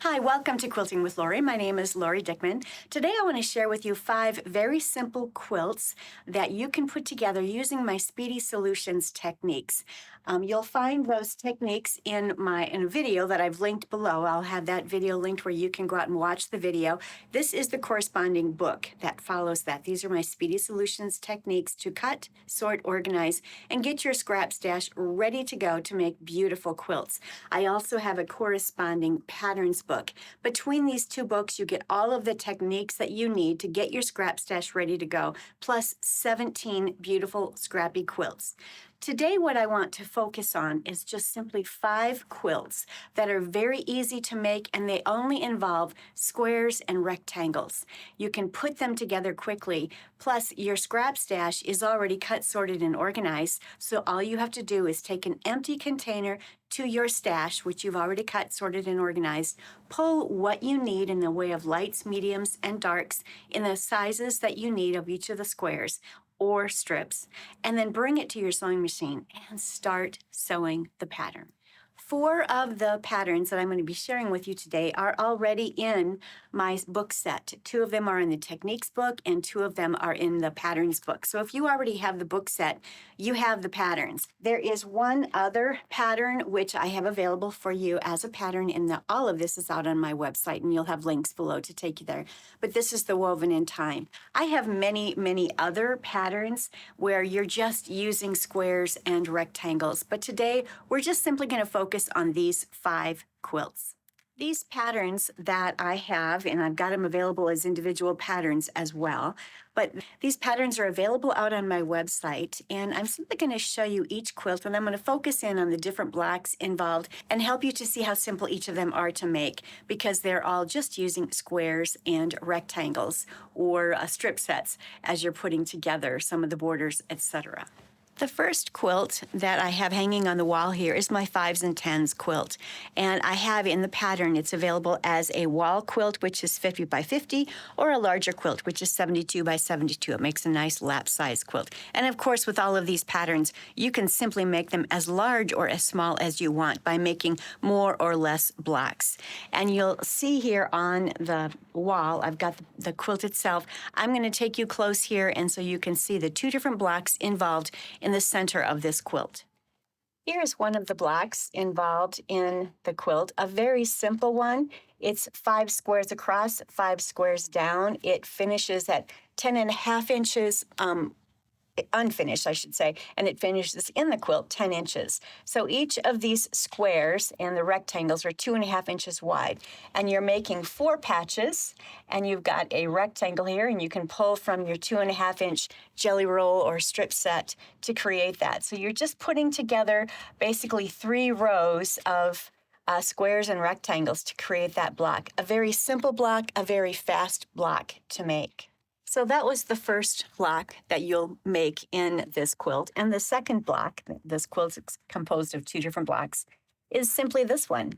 Hi, welcome to Quilting with Lori. My name is Lori Dickman. Today I want to share with you 5 very simple quilts that you can put together using my Speedy Solutions techniques. You'll find those techniques in a video that I've linked below. I'll have that video linked where you can go out and watch the video. This is the corresponding book that follows that. These are my Speedy Solutions techniques to cut, sort, organize, and get your scrap stash ready to go to make beautiful quilts. I also have a corresponding patterns book. Between these two books, you get all of the techniques that you need to get your scrap stash ready to go, plus 17 beautiful scrappy quilts. Today, what I want to focus on is just simply 5 quilts that are very easy to make, and they only involve squares and rectangles. You can put them together quickly, plus your scrap stash is already cut, sorted, and organized, so all you have to do is take an empty container to your stash, which you've already cut, sorted, and organized, pull what you need in the way of lights, mediums, and darks in the sizes that you need of each of the squares or strips, and then bring it to your sewing machine and start sewing the pattern. 4 of the patterns that I'm going to be sharing with you today are already in my book set. 2 of them are in the techniques book and 2 of them are in the patterns book. So if you already have the book set, you have the patterns. There is one other pattern which I have available for you as a pattern, and all of this is out on my website, and you'll have links below to take you there. But this is the woven in time. I have many other patterns where you're just using squares and rectangles, but today we're just simply going to focus on these 5 quilts. These patterns that I have, and I've got them available as individual patterns as well, but these patterns are available out on my website, and I'm simply going to show you each quilt, and I'm going to focus in on the different blocks involved and help you to see how simple each of them are to make, because they're all just using squares and rectangles or strip sets as you're putting together some of the borders, etc. The first quilt that I have hanging on the wall here is my 5s and 10s quilt. And I have in the pattern, it's available as a wall quilt, which is 50 by 50, or a larger quilt, which is 72 by 72. It makes a nice lap size quilt. And of course, with all of these patterns, you can simply make them as large or as small as you want by making more or less blocks. And you'll see here on the wall, I've got the quilt itself. I'm going to take you close here, and so you can see the 2 different blocks involved in the center of this quilt. Here's one of the blocks involved in the quilt, a very simple one. It's 5 squares across, 5 squares down. It finishes at 10.5 inches, unfinished, I should say, and it finishes in the quilt 10 inches. So each of these squares and the rectangles are 2.5 inches wide, and you're making 4 patches, and you've got a rectangle here, and you can pull from your 2.5 inch jelly roll or strip set to create that. So you're just putting together basically 3 rows of squares and rectangles to create that block. A very simple block, a very fast block to make. So that was the first block that you'll make in this quilt. And the second block, this quilt is composed of 2 different blocks, is simply this one.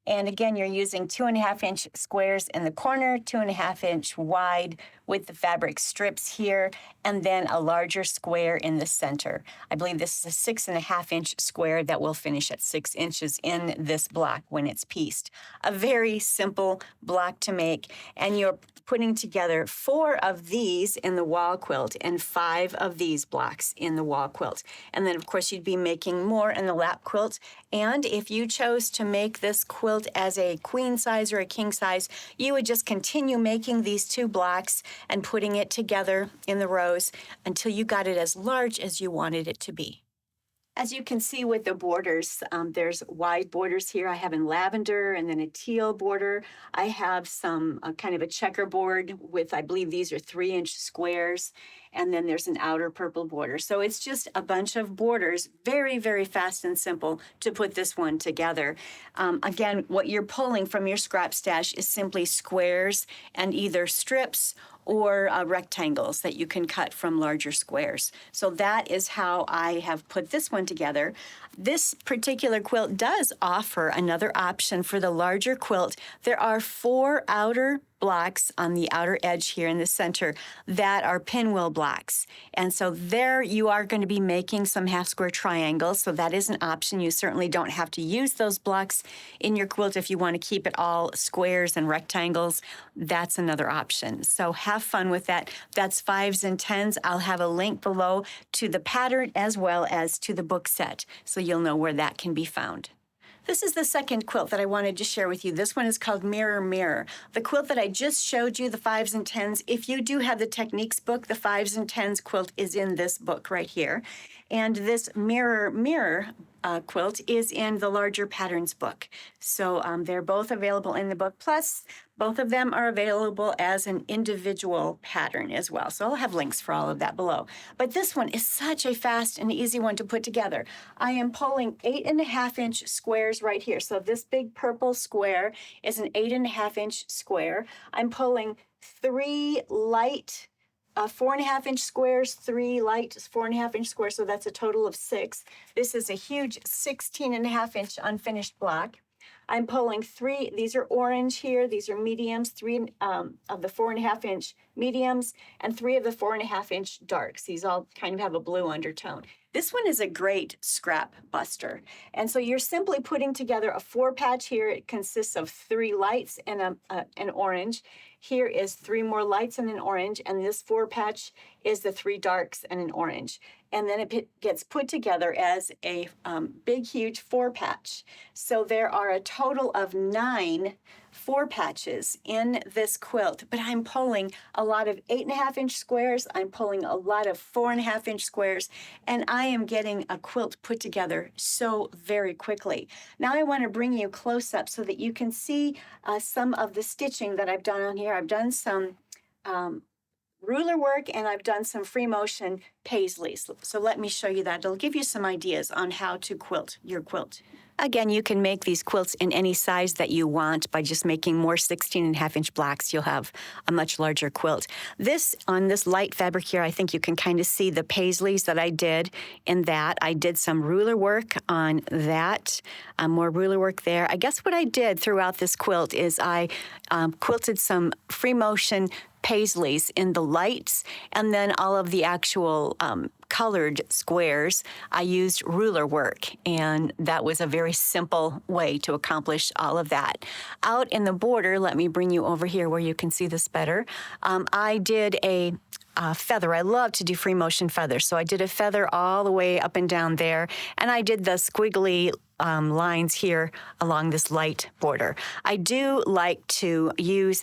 And again, you're using 2.5 inch squares in the corner, 2.5 inch wide with the fabric strips here, and then a larger square in the center. I believe this is a 6.5 inch square that will finish at 6 inches in this block when it's pieced. A very simple block to make, and you're putting together 4 of these in the wall quilt and 5 of these blocks in the wall quilt. And then, of course, you'd be making more in the lap quilt. And if you chose to make this quilt as a queen size or a king size, you would just continue making these 2 blocks and putting it together in the rows until you got it as large as you wanted it to be. As you can see with the borders, there's wide borders here. I have in lavender and then a teal border. I have some kind of a checkerboard with, I believe these are 3 inch squares. And then there's an outer purple border. So it's just a bunch of borders, very fast and simple to put this one together. Again, what you're pulling from your scrap stash is simply squares and either strips or rectangles that you can cut from larger squares. So that is how I have put this one together. This particular quilt does offer another option for the larger quilt. There are 4 outer blocks on the outer edge here in the center that are pinwheel blocks. And so there you are going to be making some half square triangles. So that is an option. You certainly don't have to use those blocks in your quilt if you want to keep it all squares and rectangles. That's another option. So have fun with that. That's 5s and 10s. I'll have a link below to the pattern as well as to the book set, so you'll know where that can be found. This is the second quilt that I wanted to share with you. This one is called Mirror Mirror. The quilt that I just showed you, the 5s and 10s, if you do have the Techniques book, the 5s and 10s quilt is in this book right here. And this Mirror Mirror quilt is in the larger patterns book. So they're both available in the book. Plus, both of them are available as an individual pattern as well. So I'll have links for all of that below. But this one is such a fast and easy one to put together. I am pulling 8.5-inch squares right here. So this big purple square is an 8.5-inch square. I'm pulling 3 light 4.5-inch squares, 3 light 4.5-inch squares, so that's a total of 6. This is a huge 16.5-inch unfinished block. I'm pulling 3, these are orange here, these are mediums, 3 of the 4.5-inch mediums, and 3 of the 4.5-inch darks. These all kind of have a blue undertone. This one is a great scrap buster. And so you're simply putting together a 4-patch here. It consists of 3 lights and an orange. Here is 3 more lights and an orange, and this 4-patch is the 3 darks and an orange. And then it gets put together as a big, huge 4-patch. So there are a total of 9 4-patches in this quilt, but I'm pulling a lot of 8.5-inch squares, I'm pulling a lot of 4.5-inch squares, and I am getting a quilt put together so very quickly. Now I want to bring you close up so that you can see some of the stitching that I've done on here. I've done some ruler work, and I've done some free motion paisleys. So let me show you that. It'll give you some ideas on how to quilt your quilt. Again, you can make these quilts in any size that you want by just making more 16.5-inch blocks. You'll have a much larger quilt. On this light fabric here, I think you can kind of see the paisleys that I did in that. I did some ruler work on that, more ruler work there. I guess what I did throughout this quilt is I quilted some free motion paisleys in the lights, and then all of the actual colored squares, I used ruler work, and that was a very simple way to accomplish all of that. Out in the border, let me bring you over here where you can see this better. I did a feather. I love to do free motion feathers, so I did a feather all the way up and down there, and I did the squiggly lines here along this light border. I do like to use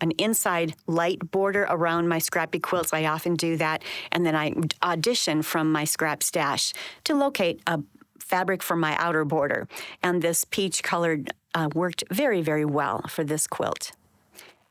an inside light border around my Scrappy quilts. I often do that, and then I audition from my scrap stash to locate a fabric for my outer border. And this peach colored worked very, very well for this quilt.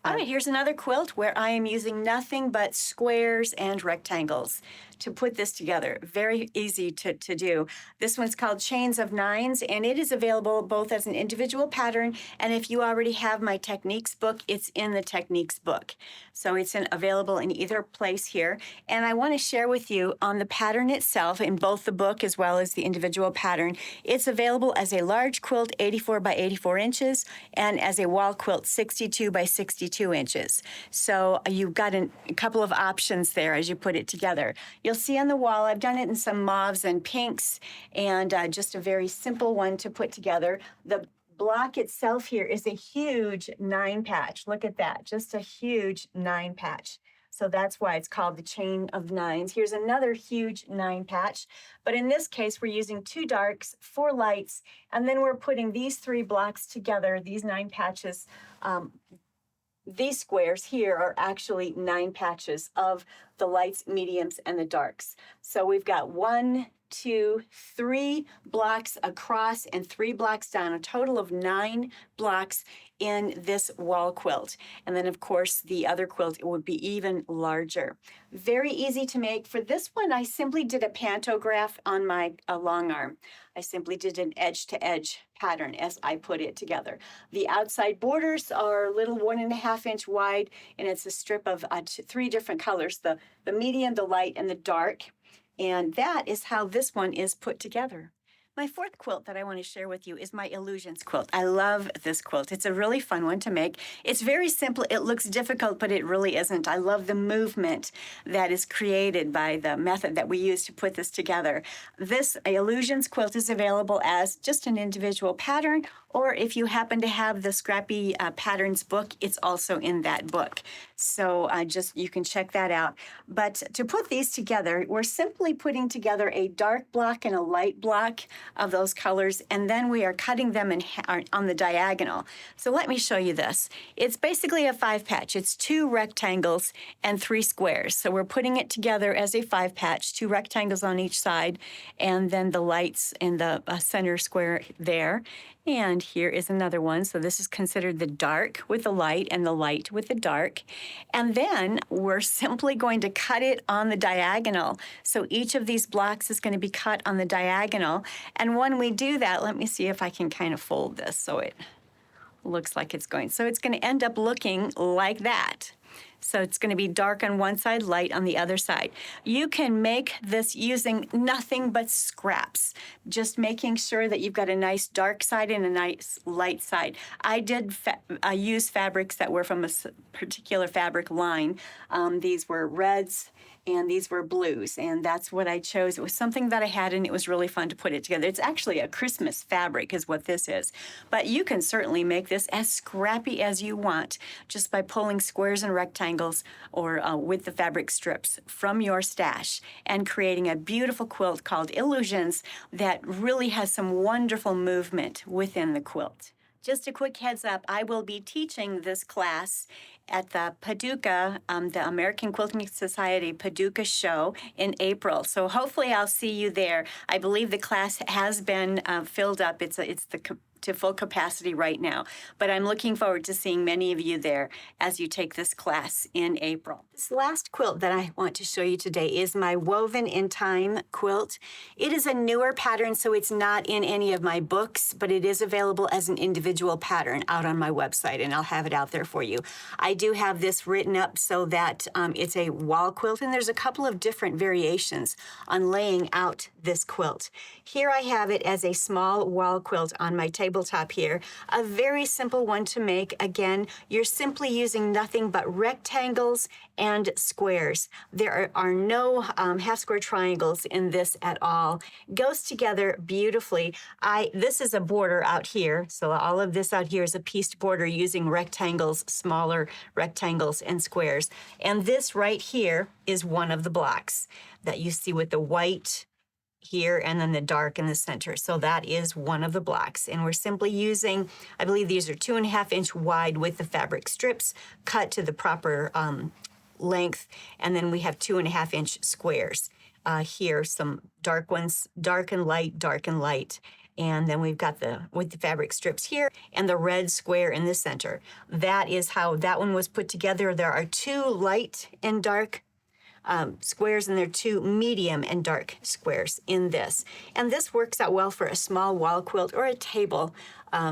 All right, here's another quilt where I am using nothing but squares and rectangles to put this together. Very easy to do. This one's called Chains of Nines, and it is available both as an individual pattern, and if you already have my Techniques book, it's in the Techniques book. So it's available in either place here. And I want to share with you on the pattern itself, in both the book as well as the individual pattern. It's available as a large quilt, 84 by 84 inches, and as a wall quilt, 62 by 62 inches. So you've got a couple of options there as you put it together. You'll see on the wall, I've done it in some mauves and pinks, and just a very simple one to put together. The block itself here is a huge 9-patch. Look at that, just a huge 9-patch. So that's why it's called the Chain of Nines. Here's another huge 9-patch, but in this case, we're using 2 darks, 4 lights, and then we're putting these 3 blocks together, these 9 patches. These squares here are actually 9 patches of the lights, mediums, and the darks. So we've got 1, 2, 3 blocks across and 3 blocks down, a total of 9 blocks in this wall quilt. And then, of course, the other quilt would be even larger. Very easy to make. For this one, I simply did a pantograph on my long arm. I simply did an edge-to-edge pattern as I put it together. The outside borders are a little 1.5-inch wide, and it's a strip of 3 different colors, the medium, the light, and the dark. And that is how this one is put together. My fourth quilt that I want to share with you is my Illusions quilt. I love this quilt. It's a really fun one to make. It's very simple. It looks difficult, but it really isn't. I love the movement that is created by the method that we use to put this together. This Illusions quilt is available as just an individual pattern, or if you happen to have the Scrappy Patterns book, it's also in that book. So you can check that out. But to put these together, we're simply putting together a dark block and a light block of those colors, and then we are cutting them on the diagonal. So let me show you this. It's basically a 5-patch. It's 2 rectangles and 3 squares. So we're putting it together as a 5-patch, 2 rectangles on each side, and then the lights in the center square there. And here is another one. So this is considered the dark with the light and the light with the dark. And then we're simply going to cut it on the diagonal. So each of these blocks is going to be cut on the diagonal. And when we do that, let me see if I can kind of fold this so it looks like it's going. So it's going to end up looking like that. So it's going to be dark on one side, light on the other side. You can make this using nothing but scraps, just making sure that you've got a nice dark side and a nice light side. I did use fabrics that were from a particular fabric line. These were reds and these were blues, and that's what I chose. It was something that I had, and it was really fun to put it together. It's actually a Christmas fabric is what this is, but you can certainly make this as scrappy as you want just by pulling squares and rectangles or with the fabric strips from your stash and creating a beautiful quilt called Illusions that really has some wonderful movement within the quilt. Just a quick heads up, I will be teaching this class at the Paducah, the American Quilting Society Paducah show in April. So hopefully I'll see you there. I believe the class has been filled up. It's to full capacity right now. But I'm looking forward to seeing many of you there as you take this class in April. This last quilt that I want to show you today is my Woven in Time quilt. It is a newer pattern, so it's not in any of my books, but it is available as an individual pattern out on my website, and I'll have it out there for you. I do have this written up so that it's a wall quilt, and there's a couple of different variations on laying out this quilt. Here I have it as a small wall quilt on my tabletop here. A very simple one to make. Again, you're simply using nothing but rectangles and squares. There are no half square triangles in this at all. Goes together beautifully. This is a border out here. So all of this out here is a pieced border using rectangles, smaller rectangles and squares. And this right here is one of the blocks that you see with the white here and then the dark in the center. So that is one of the blocks. And we're simply using, I believe these are 2.5-inch wide with the fabric strips cut to the proper length. And then we have 2.5-inch squares. Here, some dark ones, dark and light, dark and light. And then we've got with the fabric strips here and the red square in the center. That is how that one was put together. There are 2 light and dark squares, and there are 2 medium and dark squares in this. And this works out well for a small wall quilt or a table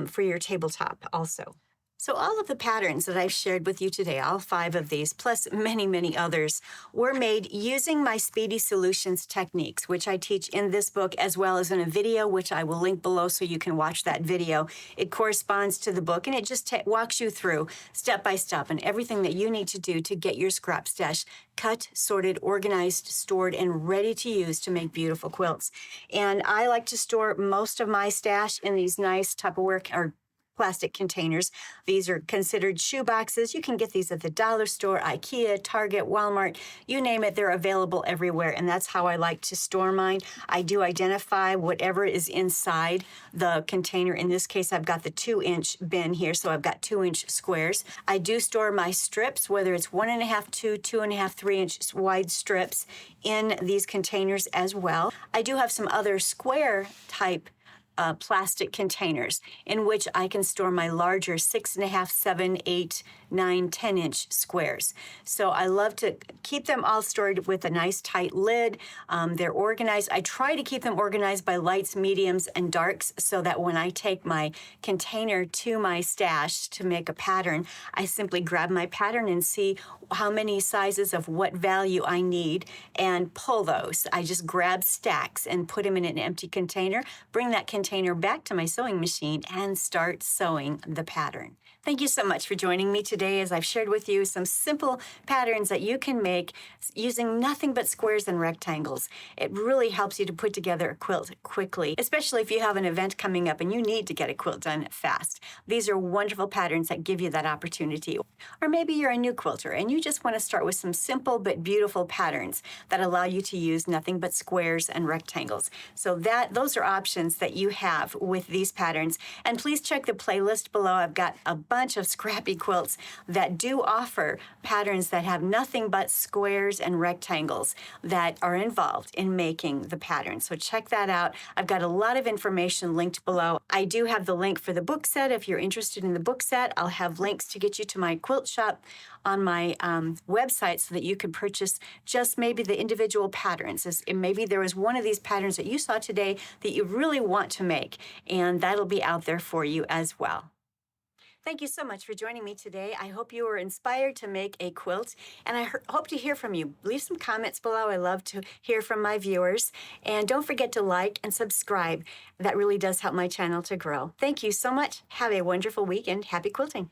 for your tabletop also. So all of the patterns that I've shared with you today, all 5 of these, plus many, many others, were made using my Speedy Solutions techniques, which I teach in this book as well as in a video, which I will link below so you can watch that video. It corresponds to the book, and it just walks you through step by step and everything that you need to do to get your scrap stash cut, sorted, organized, stored, and ready to use to make beautiful quilts. And I like to store most of my stash in these nice Tupperware or plastic containers. These are considered shoe boxes. You can get these at the dollar store, IKEA, Target, Walmart, you name it, they're available everywhere. And that's how I like to store mine. I do identify whatever is inside the container. In this case, I've got the 2-inch bin here, so I've got 2-inch squares. I do store my strips, whether it's 1.5, 2, 2.5, 3-inch wide strips in these containers as well. I do have some other square type plastic containers in which I can store my larger 6.5, 7, 8, 9, 10-inch squares. So I love to keep them all stored with a nice tight lid. They're organized. I try to keep them organized by lights, mediums, and darks so that when I take my container to my stash to make a pattern, I simply grab my pattern and see how many sizes of what value I need and pull those. I just grab stacks and put them in an empty container, bring that container back to my sewing machine, and start sewing the pattern. Thank you so much for joining me today as I've shared with you some simple patterns that you can make using nothing but squares and rectangles. It really helps you to put together a quilt quickly, especially if you have an event coming up and you need to get a quilt done fast. These are wonderful patterns that give you that opportunity. Or maybe you're a new quilter and you just want to start with some simple but beautiful patterns that allow you to use nothing but squares and rectangles. So those are options that you have with these patterns. And please check the playlist below. I've got a bunch of scrappy quilts that do offer patterns that have nothing but squares and rectangles that are involved in making the pattern. So check that out. I've got a lot of information linked below. I do have the link for the book set. If you're interested in the book set, I'll have links to get you to my quilt shop on my website so that you can purchase just maybe the individual patterns. Maybe there was one of these patterns that you saw today that you really want to make, and that'll be out there for you as well. Thank you so much for joining me today. I hope you were inspired to make a quilt, and I hope to hear from you. Leave some comments below. I love to hear from my viewers. And don't forget to like and subscribe. That really does help my channel to grow. Thank you so much. Have a wonderful week and happy quilting.